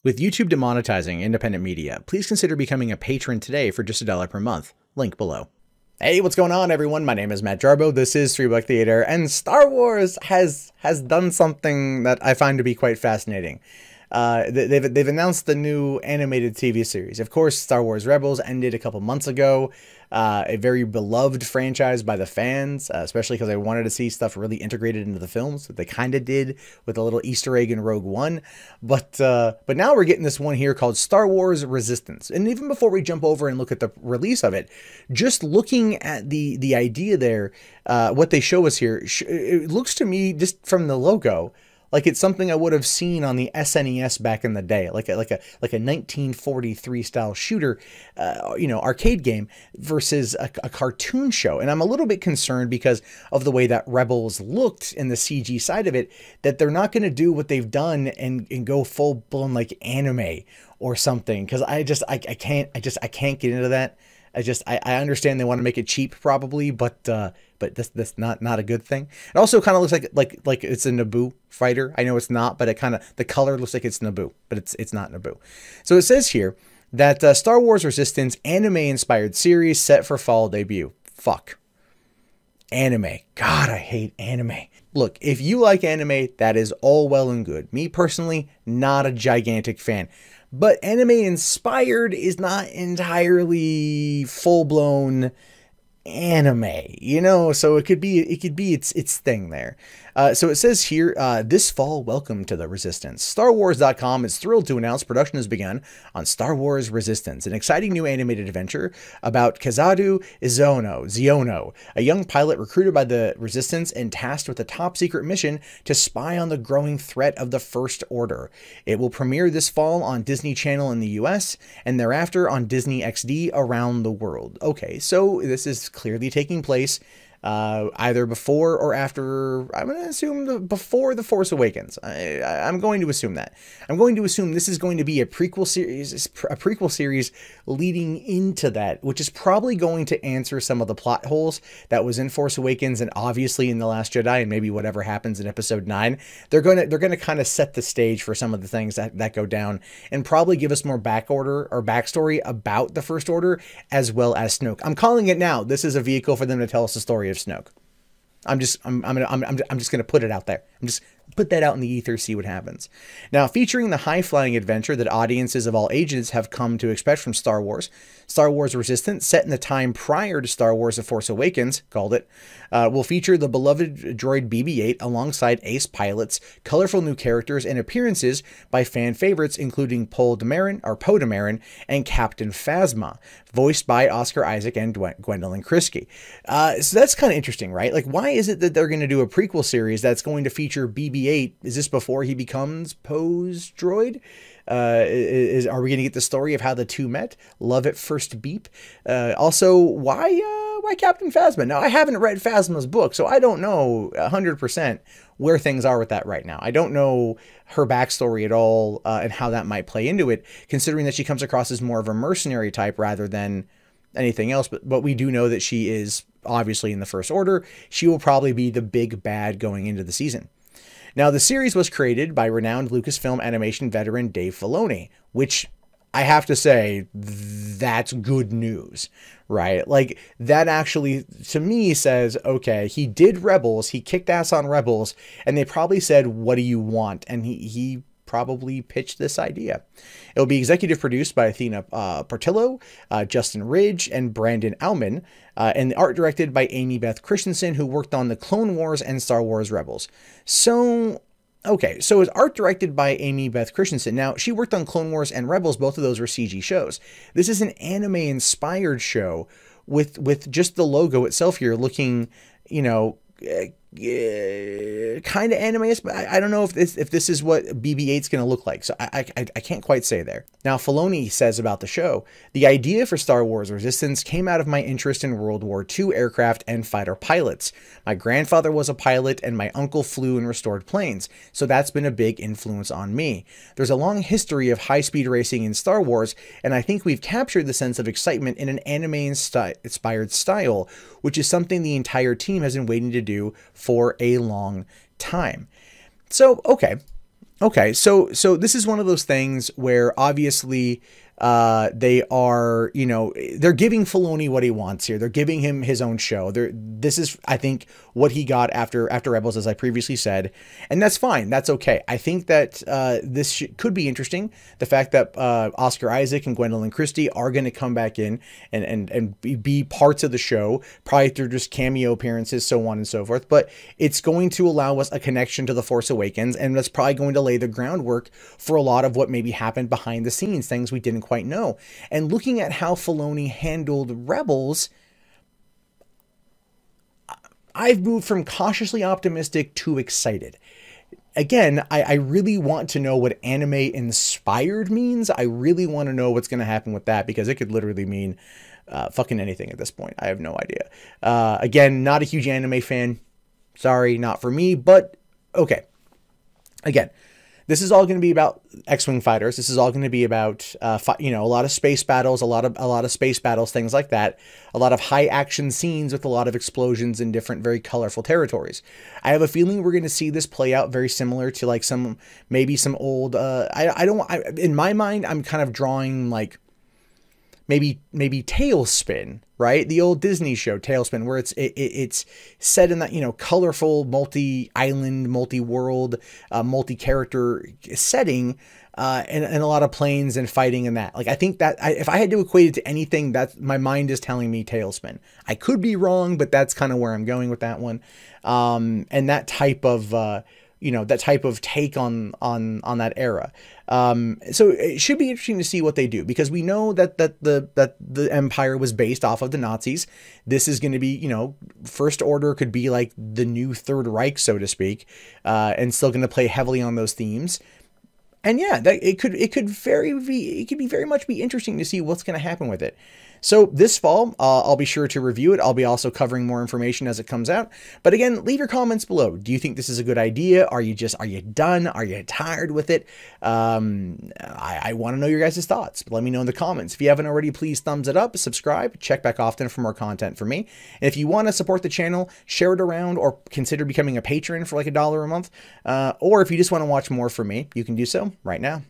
With YouTube demonetizing independent media, please consider becoming a patron today for just $1 per month. Link below. Hey, what's going on, everyone? My name is Matt Jarbo. This is $3 Theater, and Star Wars has done something that I find to be quite fascinating. They've announced the new animated TV series. Of course, Star Wars Rebels ended a couple months ago. A very beloved franchise by the fans, especially because I wanted to see stuff really integrated into the films that they kind of did with a little Easter egg in Rogue One. But now we're getting this one here called Star Wars Resistance. And even before we jump over and look at the release of it, just looking at the idea there, what they show us here, it looks to me just from the logo like it's something I would have seen on the SNES back in the day, like a 1943 style shooter, arcade game versus a cartoon show. And I'm a little bit concerned because of the way that Rebels looked in the CG side of it, that they're not going to do what they've done and go full blown like anime or something. Because I can't get into that. I understand they want to make it cheap probably, but that's not a good thing. It also kind of looks like it's a Naboo fighter. I know it's not, but the color looks like it's Naboo, but it's not Naboo. So it says here that Star Wars Resistance anime-inspired series set for fall debut. Fuck. Anime. God, I hate anime. Look, if you like anime, that is all well and good. Me personally, not a gigantic fan. But anime-inspired is not entirely full-blown anime, so it could be its thing there. So it says here, this fall, welcome to the Resistance. StarWars.com is thrilled to announce production has begun on Star Wars Resistance, an exciting new animated adventure about Kazuda Xiono, a young pilot recruited by the Resistance and tasked with a top-secret mission to spy on the growing threat of the First Order. It will premiere this fall on Disney Channel in the US, and thereafter on Disney XD around the world. Okay, so this is clearly taking place either before or after. I'm going to assume before The Force Awakens. I'm going to assume that. I'm going to assume this is going to be a prequel series leading into that, which is probably going to answer some of the plot holes that was in Force Awakens and obviously in The Last Jedi, and maybe whatever happens in Episode 9. They're going to kind of set the stage for some of the things that go down and probably give us more backstory about the First Order as well as Snoke. I'm calling it now. This is a vehicle for them to tell us the story of Snoke. I'm just gonna put it out there. I'm just put that out in the ether, see what happens. Now, featuring the high-flying adventure that audiences of all ages have come to expect from Star Wars Resistance, set in the time prior to Star Wars The Force Awakens, will feature the beloved droid BB-8 alongside ace pilots, colorful new characters, and appearances by fan favorites including Poe Dameron and Captain Phasma, voiced by Oscar Isaac and Gwendolyn Christie. So that's kind of interesting, right? Like, why is it that they're going to do a prequel series that's going to feature BB-8? Is this before he becomes Poe's droid? Are we going to get the story of how the two met? Love at first beep. Also, why Captain Phasma? Now, I haven't read Phasma's book, so I don't know 100% where things are with that right now. I don't know her backstory at all and how that might play into it, considering that she comes across as more of a mercenary type rather than anything else. But we do know that she is obviously in the First Order. She will probably be the big bad going into the season. Now, the series was created by renowned Lucasfilm animation veteran Dave Filoni, which I have to say, that's good news, right? Like, that actually, to me, says, okay, he did Rebels, he kicked ass on Rebels, and they probably said, what do you want? And he probably pitched this idea. It will be executive produced by Athena Portillo, Justin Ridge, and Brandon Auman, and the art directed by Amy Beth Christensen, who worked on the Clone Wars and Star Wars Rebels. So, okay, so it's art directed by Amy Beth Christensen. Now, she worked on Clone Wars and Rebels. Both of those were CG shows. This is an anime-inspired show with just the logo itself here looking, kind of anime, but I don't know if this is what BB-8's going to look like, so I can't quite say there. Now, Filoni says about the show, the idea for Star Wars Resistance came out of my interest in World War II aircraft and fighter pilots. My grandfather was a pilot and my uncle flew and restored planes, so that's been a big influence on me. There's a long history of high-speed racing in Star Wars, and I think we've captured the sense of excitement in an anime-inspired style, which is something the entire team has been waiting to do for a long time. So, okay, Okay, so this is one of those things where obviously they are, you know, they're giving Filoni what he wants here. They're giving him his own show. This is, I think, what he got after Rebels, as I previously said, and that's fine. That's okay. I think that this could be interesting. The fact that Oscar Isaac and Gwendolyn Christie are going to come back in and be parts of the show, probably through just cameo appearances, so on and so forth. But it's going to allow us a connection to The Force Awakens, and that's probably going to lay the groundwork for a lot of what maybe happened behind the scenes, things we didn't quite know. And looking at how Filoni handled Rebels, I've moved from cautiously optimistic to excited. Again, I really want to know what anime-inspired means. I really want to know what's going to happen with that, because it could literally mean fucking anything at this point. I have no idea. Again, not a huge anime fan. Sorry, not for me, but okay. Again, this is all going to be about X-Wing fighters. This is all going to be about, you know, a lot of space battles, a lot of space battles, things like that. A lot of high action scenes with a lot of explosions in different, very colorful territories. I have a feeling we're going to see this play out very similar to like maybe some old, in my mind, I'm kind of drawing like maybe Tailspin, right? The old Disney show Tailspin, where it's set in that, you know, colorful multi-island, multi-world, multi-character setting, and a lot of planes and fighting and that. Like, I think that if I had to equate it to anything, that my mind is telling me Tailspin. I could be wrong, but that's kind of where I'm going with that one. And that type of you know, that type of take on that era. So it should be interesting to see what they do, because we know that the Empire was based off of the Nazis. This is going to be, you know, First Order could be like the new Third Reich, so to speak, and still going to play heavily on those themes. And yeah, it could very much be interesting to see what's going to happen with it. So this fall, I'll be sure to review it. I'll be also covering more information as it comes out. But again, leave your comments below. Do you think this is a good idea? Are you done? Are you tired with it? I want to know your guys' thoughts. Let me know in the comments. If you haven't already, please thumbs it up, subscribe, check back often for more content from me. And if you want to support the channel, share it around, or consider becoming a patron for like $1 a month. Or if you just want to watch more from me, you can do so right now.